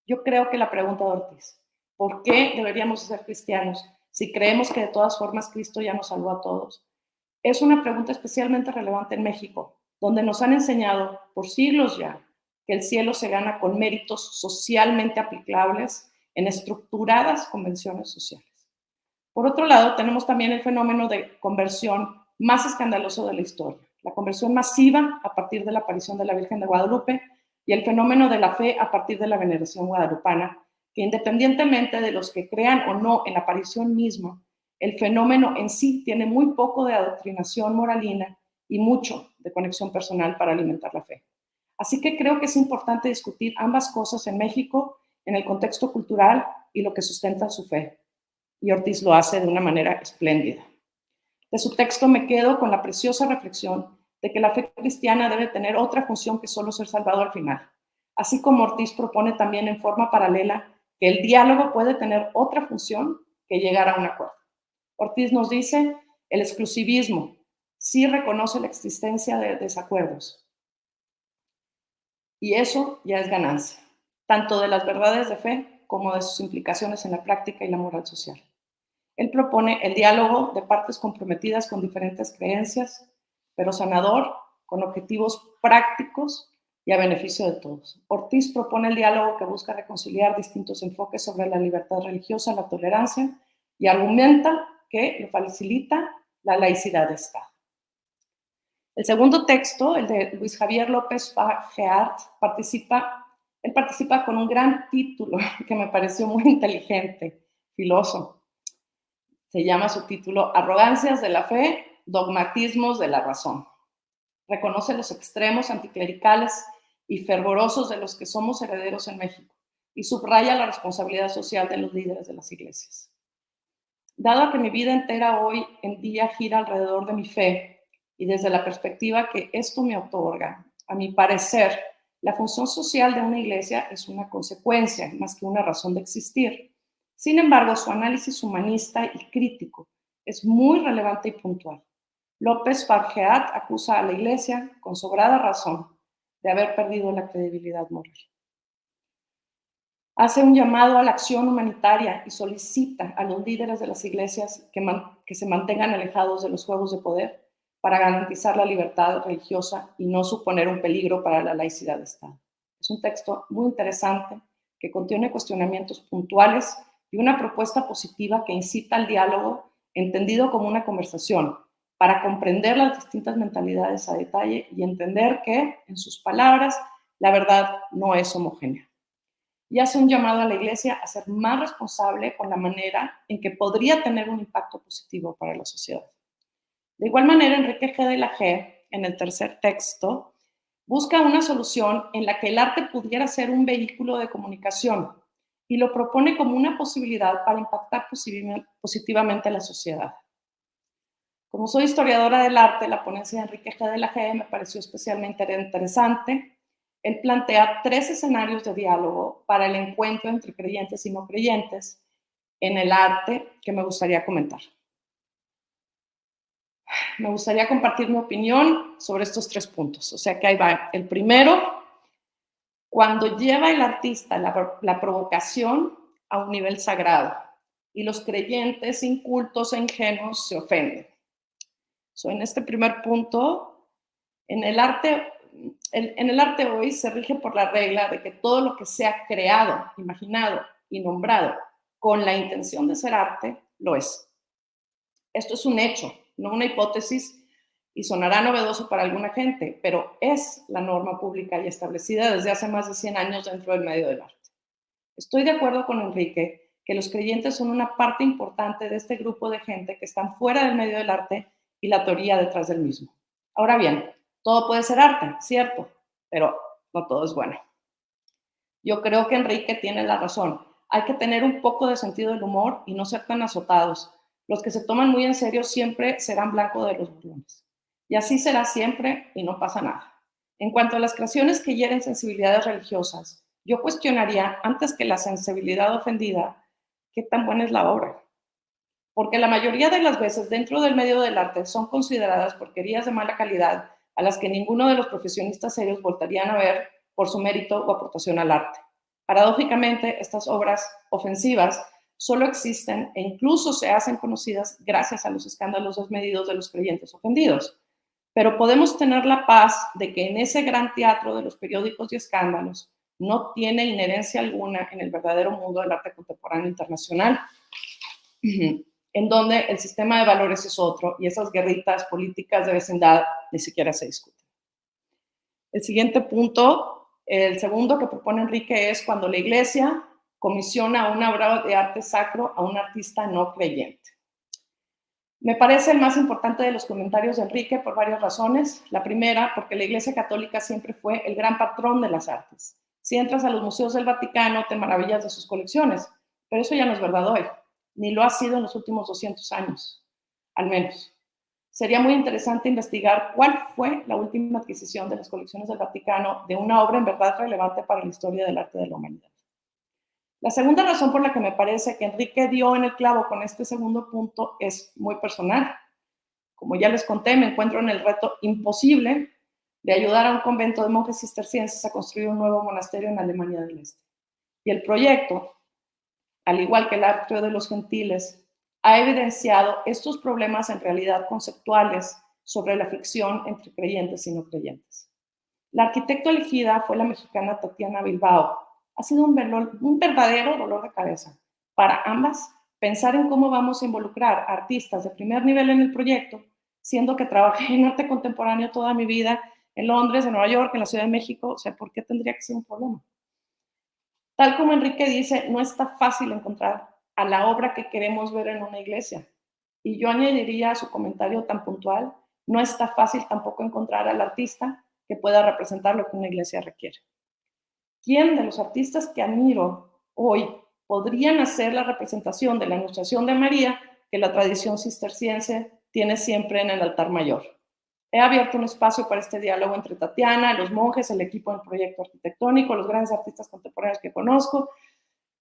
Yo creo que la pregunta de Ortiz, ¿por qué deberíamos ser cristianos si creemos que de todas formas Cristo ya nos salvó a todos? Es una pregunta especialmente relevante en México, donde nos han enseñado por siglos ya que el cielo se gana con méritos socialmente aplicables en estructuradas convenciones sociales. Por otro lado, tenemos también el fenómeno de conversión más escandaloso de la historia, la conversión masiva a partir de la aparición de la Virgen de Guadalupe y el fenómeno de la fe a partir de la veneración guadalupana, que independientemente de los que crean o no en la aparición misma, el fenómeno en sí tiene muy poco de adoctrinación moralina y mucho de conexión personal para alimentar la fe. Así que creo que es importante discutir ambas cosas en México, en el contexto cultural y lo que sustenta su fe. Y Ortiz lo hace de una manera espléndida. De su texto me quedo con la preciosa reflexión de que la fe cristiana debe tener otra función que solo ser salvado al final. Así como Ortiz propone también en forma paralela que el diálogo puede tener otra función que llegar a un acuerdo. Ortiz nos dice, el exclusivismo sí reconoce la existencia de desacuerdos. Y eso ya es ganancia, tanto de las verdades de fe como de sus implicaciones en la práctica y la moral social. Él propone el diálogo de partes comprometidas con diferentes creencias, pero sanador, con objetivos prácticos y a beneficio de todos. Ortiz propone el diálogo que busca reconciliar distintos enfoques sobre la libertad religiosa, la tolerancia, y argumenta que lo facilita la laicidad de Estado. El segundo texto, el de Luis Javier López Fargeat, participa con un gran título que me pareció muy inteligente, filoso. Se llama su título Arrogancias de la fe, dogmatismos de la razón. Reconoce los extremos anticlericales y fervorosos de los que somos herederos en México y subraya la responsabilidad social de los líderes de las iglesias. Dado que mi vida entera hoy en día gira alrededor de mi fe y desde la perspectiva que esto me otorga, a mi parecer, la función social de una iglesia es una consecuencia más que una razón de existir. Sin embargo, su análisis humanista y crítico es muy relevante y puntual. López Fargeat acusa a la iglesia, con sobrada razón, de haber perdido la credibilidad moral. Hace un llamado a la acción humanitaria y solicita a los líderes de las iglesias que se mantengan alejados de los juegos de poder para garantizar la libertad religiosa y no suponer un peligro para la laicidad de Estado. Es un texto muy interesante que contiene cuestionamientos puntuales y una propuesta positiva que incita al diálogo entendido como una conversación para comprender las distintas mentalidades a detalle y entender que, en sus palabras, la verdad no es homogénea. Y hace un llamado a la iglesia a ser más responsable con la manera en que podría tener un impacto positivo para la sociedad. De igual manera, Enrique G. de la G, en el tercer texto, busca una solución en la que el arte pudiera ser un vehículo de comunicación y lo propone como una posibilidad para impactar positivamente a la sociedad. Como soy historiadora del arte, la ponencia de Enrique G. de la G me pareció especialmente interesante. Él plantea 3 escenarios de diálogo para el encuentro entre creyentes y no creyentes en el arte que me gustaría comentar. Me gustaría compartir mi opinión sobre estos 3 puntos. O sea que ahí va. El primero, cuando lleva el artista la provocación a un nivel sagrado y los creyentes incultos e ingenuos se ofenden. En este primer punto, en el arte hoy se rige por la regla de que todo lo que sea creado, imaginado y nombrado con la intención de ser arte, lo es. Esto es un hecho, no una hipótesis, y sonará novedoso para alguna gente, pero es la norma pública y establecida desde hace más de 100 años dentro del medio del arte. Estoy de acuerdo con Enrique que los creyentes son una parte importante de este grupo de gente que están fuera del medio del arte y la teoría detrás del mismo. Ahora bien, todo puede ser arte, cierto, pero no todo es bueno. Yo creo que Enrique tiene la razón. Hay que tener un poco de sentido del humor y no ser tan azotados. Los que se toman muy en serio siempre serán blanco de los burlones. Y así será siempre y no pasa nada. En cuanto a las creaciones que hieren sensibilidades religiosas, yo cuestionaría, antes que la sensibilidad ofendida, qué tan buena es la obra. Porque la mayoría de las veces dentro del medio del arte son consideradas porquerías de mala calidad a las que ninguno de los profesionistas serios voltarían a ver por su mérito o aportación al arte. Paradójicamente, estas obras ofensivas solo existen e incluso se hacen conocidas gracias a los escándalos desmedidos de los creyentes ofendidos. Pero podemos tener la paz de que en ese gran teatro de los periódicos y escándalos no tiene inherencia alguna en el verdadero mundo del arte contemporáneo internacional, en donde el sistema de valores es otro y esas guerritas políticas de vecindad ni siquiera se discuten. El siguiente punto, el segundo que propone Enrique, es cuando la iglesia comisiona una obra de arte sacro a un artista no creyente. Me parece el más importante de los comentarios de Enrique por varias razones. La primera, porque la Iglesia Católica siempre fue el gran patrón de las artes. Si entras a los museos del Vaticano, te maravillas de sus colecciones, pero eso ya no es verdad hoy, ni lo ha sido en los últimos 200 años, al menos. sería muy interesante investigar cuál fue la última adquisición de las colecciones del Vaticano de una obra en verdad relevante para la historia del arte de la humanidad. La segunda razón por la que me parece que Enrique dio en el clavo con este segundo punto es muy personal. Como ya les conté, me encuentro en el reto imposible de ayudar a un convento de monjes cistercienses a construir un nuevo monasterio en Alemania del Este. Y el proyecto, al igual que el Atrio de los Gentiles, ha evidenciado estos problemas en realidad conceptuales sobre la fricción entre creyentes y no creyentes. La arquitecta elegida fue la mexicana Tatiana Bilbao. Ha sido un verdadero dolor de cabeza para ambas pensar en cómo vamos a involucrar a artistas de primer nivel en el proyecto, siendo que trabajé en arte contemporáneo toda mi vida, en Londres, en Nueva York, en la Ciudad de México. O sea, ¿por qué tendría que ser un problema? Tal como Enrique dice, no está fácil encontrar a la obra que queremos ver en una iglesia. Y yo añadiría a su comentario tan puntual, no está fácil tampoco encontrar al artista que pueda representar lo que una iglesia requiere. ¿Quién de los artistas que admiro hoy podrían hacer la representación de la Anunciación de María que la tradición cisterciense tiene siempre en el altar mayor? He abierto un espacio para este diálogo entre Tatiana, los monjes, el equipo del proyecto arquitectónico, los grandes artistas contemporáneos que conozco,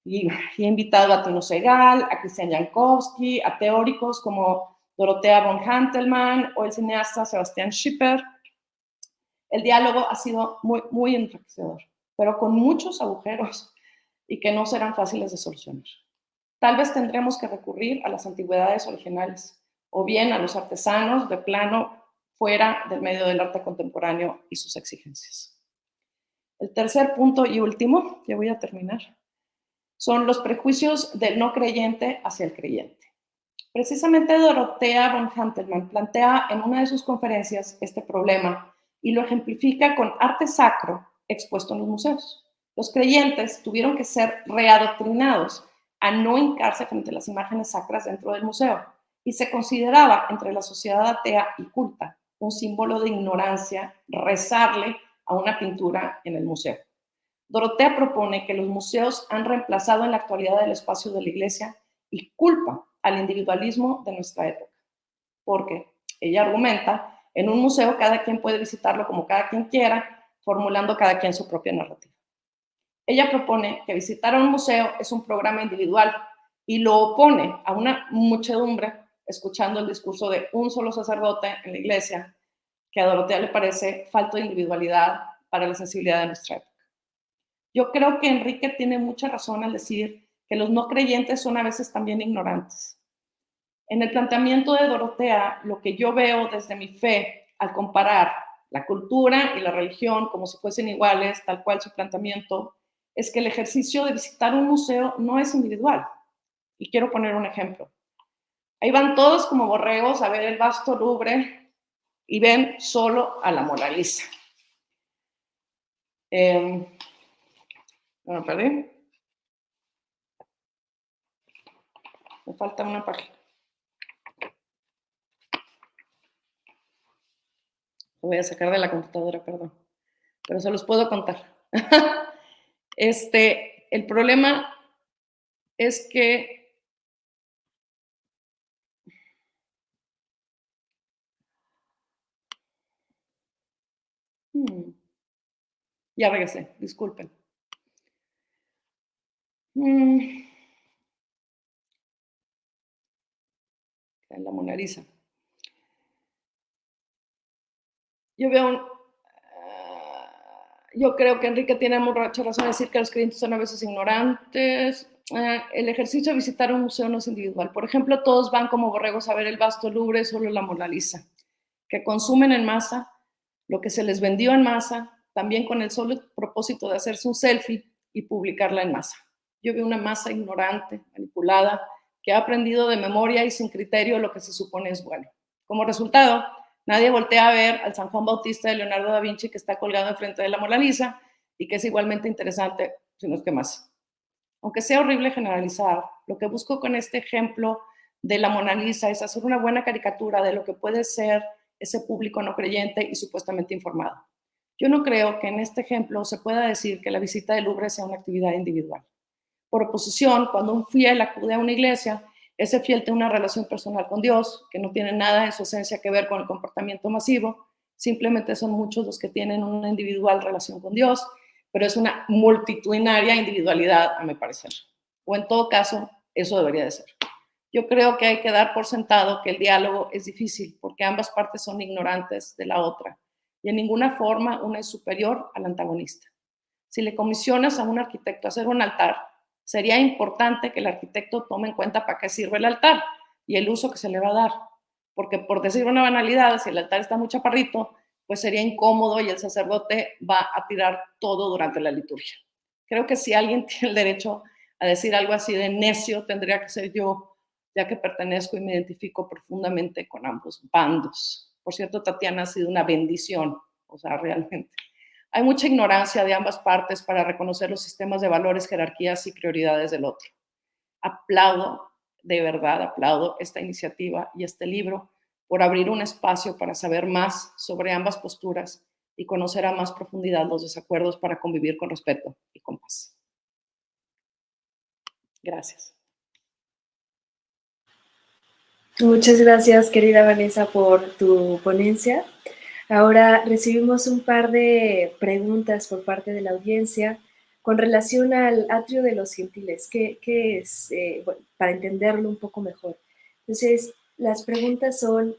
y he invitado a Tino Segal, a Christian Jankowski, a teóricos como Dorothea von Hantelmann o el cineasta Sebastian Schipper. El diálogo ha sido muy, muy enriquecedor, pero con muchos agujeros y que no serán fáciles de solucionar. Tal vez tendremos que recurrir a las antigüedades originales o bien a los artesanos de plano fuera del medio del arte contemporáneo y sus exigencias. El tercer punto y último, ya voy a terminar, son los prejuicios del no creyente hacia el creyente. Precisamente Dorothea von Hantelmann plantea en una de sus conferencias este problema y lo ejemplifica con arte sacro expuesto en los museos. Los creyentes tuvieron que ser readoctrinados a no hincarse frente a las imágenes sacras dentro del museo y se consideraba entre la sociedad atea y culta un símbolo de ignorancia rezarle a una pintura en el museo. Dorothea propone que los museos han reemplazado en la actualidad el espacio de la iglesia y culpa al individualismo de nuestra época. Porque, ella argumenta, en un museo cada quien puede visitarlo como cada quien quiera, formulando cada quien su propia narrativa. Ella propone que visitar a un museo es un programa individual y lo opone a una muchedumbre escuchando el discurso de un solo sacerdote en la iglesia, que a Dorothea le parece falta de individualidad para la sensibilidad de nuestra época. Yo creo que Enrique tiene mucha razón al decir que los no creyentes son a veces también ignorantes. En el planteamiento de Dorothea, lo que yo veo desde mi fe al comparar la cultura y la religión como si fuesen iguales, tal cual su planteamiento, es que el ejercicio de visitar un museo no es individual. Y quiero poner un ejemplo. Ahí van todos como borregos a ver el vasto Louvre y ven solo a la Mona Lisa. No, perdí. Me falta una página. Lo voy a sacar de la computadora, perdón. Pero se los puedo contar. El problema es que ya regresé, disculpen. La Mona Lisa. Yo creo que Enrique tiene mucha razón en decir que los creyentes son a veces ignorantes. El ejercicio de visitar un museo no es individual. Por ejemplo, todos van como borregos a ver el vasto Louvre, solo la Mona Lisa, que consumen en masa lo que se les vendió en masa, también con el solo propósito de hacerse un selfie y publicarla en masa. Yo veo una masa ignorante, manipulada, que ha aprendido de memoria y sin criterio lo que se supone es bueno. Como resultado, nadie voltea a ver al San Juan Bautista de Leonardo da Vinci que está colgado enfrente de la Mona Lisa y que es igualmente interesante, si no es que más. Aunque sea horrible generalizar, lo que busco con este ejemplo de la Mona Lisa es hacer una buena caricatura de lo que puede ser ese público no creyente y supuestamente informado. Yo no creo que en este ejemplo se pueda decir que la visita del Louvre sea una actividad individual. Por oposición, cuando un fiel acude a una iglesia, Ese fiel tiene una relación personal con Dios, que no tiene nada en su esencia que ver con el comportamiento masivo, simplemente son muchos los que tienen una individual relación con Dios, pero es una multitudinaria individualidad, a mi parecer. O en todo caso, eso debería de ser. Yo creo que hay que dar por sentado que el diálogo es difícil, porque ambas partes son ignorantes de la otra, y en ninguna forma una es superior al antagonista. Si le comisionas a un arquitecto hacer un altar, sería importante que el arquitecto tome en cuenta para qué sirve el altar y el uso que se le va a dar. Porque por decir una banalidad, si el altar está muy chaparrito, pues sería incómodo y el sacerdote va a tirar todo durante la liturgia. Creo que si alguien tiene el derecho a decir algo así de necio, tendría que ser yo, ya que pertenezco y me identifico profundamente con ambos bandos. Por cierto, Tatiana, ha sido una bendición, o sea, realmente. Hay mucha ignorancia de ambas partes para reconocer los sistemas de valores, jerarquías y prioridades del otro. Aplaudo, de verdad aplaudo esta iniciativa y este libro por abrir un espacio para saber más sobre ambas posturas y conocer a más profundidad los desacuerdos para convivir con respeto y con paz. Gracias. Muchas gracias, querida Vanessa, por tu ponencia. Ahora recibimos un par de preguntas por parte de la audiencia con relación al atrio de los gentiles. ¿Qué es? Bueno, para entenderlo un poco mejor. Entonces, las preguntas son,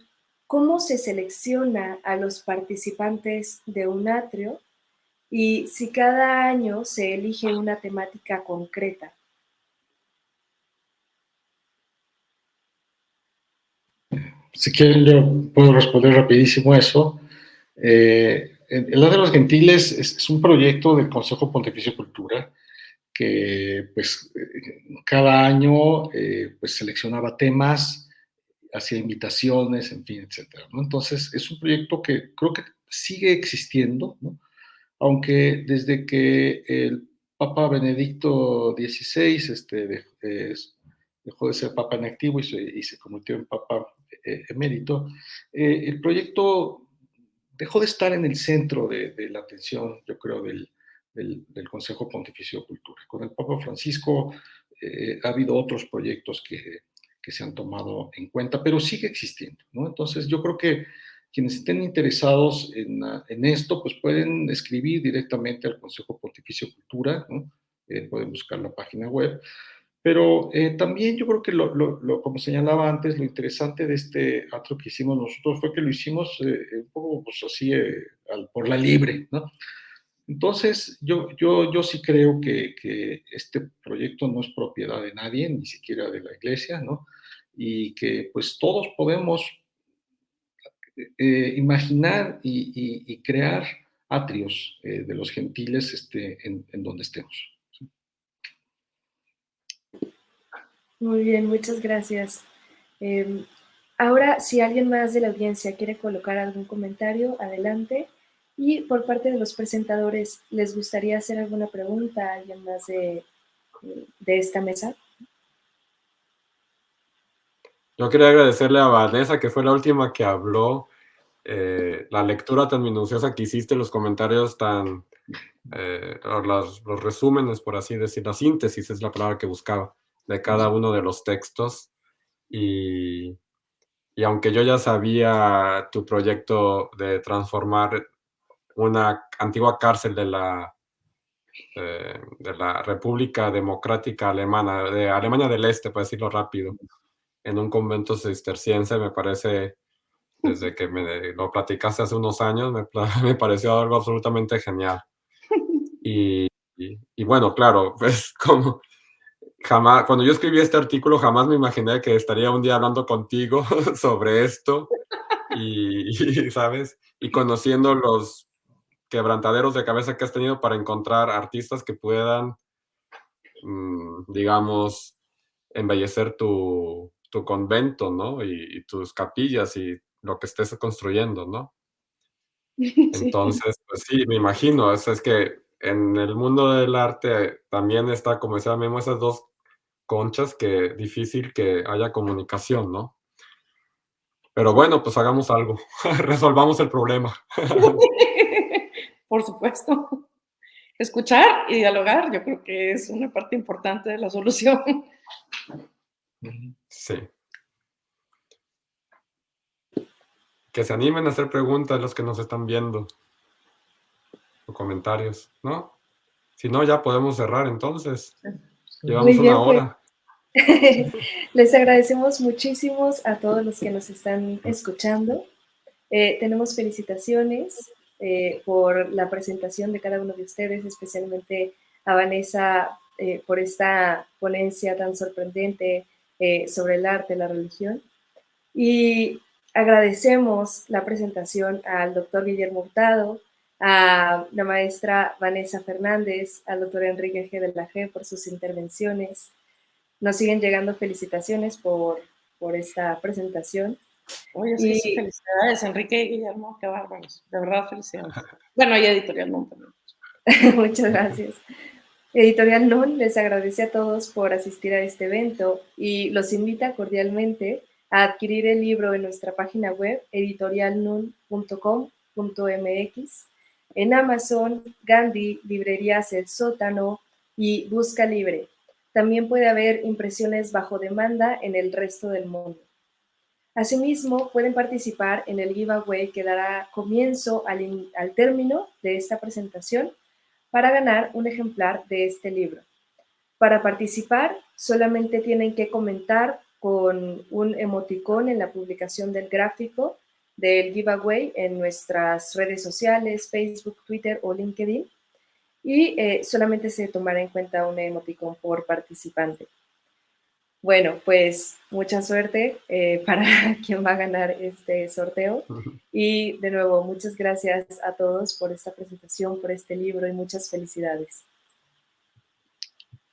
¿cómo se selecciona a los participantes de un atrio? Y si cada año se elige una temática concreta. Si quieren, yo puedo responder rapidísimo eso. El Atrio de los Gentiles es un proyecto del Consejo Pontificio de Cultura que, pues, cada año, pues, seleccionaba temas, hacía invitaciones, en fin, etcétera, ¿no? Entonces, es un proyecto que creo que sigue existiendo, ¿no? Aunque desde que el Papa Benedicto XVI dejó de ser Papa en activo y se convirtió en Papa emérito, el proyecto dejó de estar en el centro de la atención, yo creo, del Consejo Pontificio de Cultura. Con el Papa Francisco ha habido otros proyectos que se han tomado en cuenta, pero sigue existiendo, ¿no? Entonces, yo creo que quienes estén interesados en esto, pues pueden escribir directamente al Consejo Pontificio de Cultura, ¿no? Pueden buscar la página web. Pero también yo creo que, como señalaba antes, lo interesante de este atrio que hicimos nosotros fue que lo hicimos un poco, pues, así, por la libre, ¿no? Entonces, yo sí creo que este proyecto no es propiedad de nadie, ni siquiera de la iglesia, ¿no? Y que, pues, todos podemos imaginar y crear atrios de los gentiles en donde estemos. Muy bien, muchas gracias. Ahora, si alguien más de la audiencia quiere colocar algún comentario, adelante. Y por parte de los presentadores, ¿les gustaría hacer alguna pregunta a alguien más de esta mesa? Yo quería agradecerle a Vanessa, que fue la última que habló, la lectura tan minuciosa que hiciste, los comentarios tan, los resúmenes, por así decir, la síntesis es la palabra que buscaba, de cada uno de los textos. Y aunque yo ya sabía tu proyecto de transformar una antigua cárcel de la República Democrática Alemana, de Alemania del Este, para decirlo rápido, en un convento cisterciense, me parece, desde que me lo platicaste hace unos años, me pareció algo absolutamente genial. Y bueno, claro, pues como jamás, cuando yo escribí este artículo, jamás me imaginé que estaría un día hablando contigo sobre esto y ¿sabes? Y conociendo los quebrantaderos de cabeza que has tenido para encontrar artistas que puedan, digamos, embellecer tu convento, ¿no? Y tus capillas y lo que estés construyendo, ¿no? Sí. Entonces, pues sí, me imagino, es que en el mundo del arte también está, como decía Memo, esas dos conchas que difícil que haya comunicación, ¿no? Pero bueno, pues hagamos algo, resolvamos el problema. Por supuesto. Escuchar y dialogar, yo creo que es una parte importante de la solución. Sí. Que se animen a hacer preguntas los que nos están viendo. O comentarios, ¿no? Si no, ya podemos cerrar entonces. Llevamos Muy bien, una hora. Les agradecemos muchísimo a todos los que nos están escuchando. Tenemos felicitaciones por la presentación de cada uno de ustedes, especialmente a Vanessa por esta ponencia tan sorprendente sobre el arte, la religión. Y agradecemos la presentación al doctor Guillermo Hurtado, a la maestra Vanessa Fernández, al doctor Enrique G. de la G. por sus intervenciones. Nos siguen llegando felicitaciones por esta presentación. Oye, es que sí, felicidades, Enrique y Guillermo, qué bárbaros. De verdad, felicidades. Bueno, y Editorial NUN también. Muchas gracias. Editorial NUN les agradece a todos por asistir a este evento y los invita cordialmente a adquirir el libro en nuestra página web editorialnun.com.mx, en Amazon, Gandhi, Librerías El Sótano y Busca Libre. También puede haber impresiones bajo demanda en el resto del mundo. Asimismo, pueden participar en el giveaway que dará comienzo al término de esta presentación para ganar un ejemplar de este libro. Para participar, solamente tienen que comentar con un emoticón en la publicación del gráfico del giveaway en nuestras redes sociales, Facebook, Twitter o LinkedIn, y solamente se tomará en cuenta un emoticón por participante. Bueno, pues mucha suerte para quien va a ganar este sorteo. Y de nuevo, muchas gracias a todos por esta presentación, por este libro y muchas felicidades.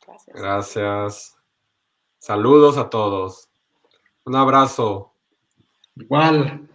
Gracias. Gracias. Saludos a todos. Un abrazo. Igual.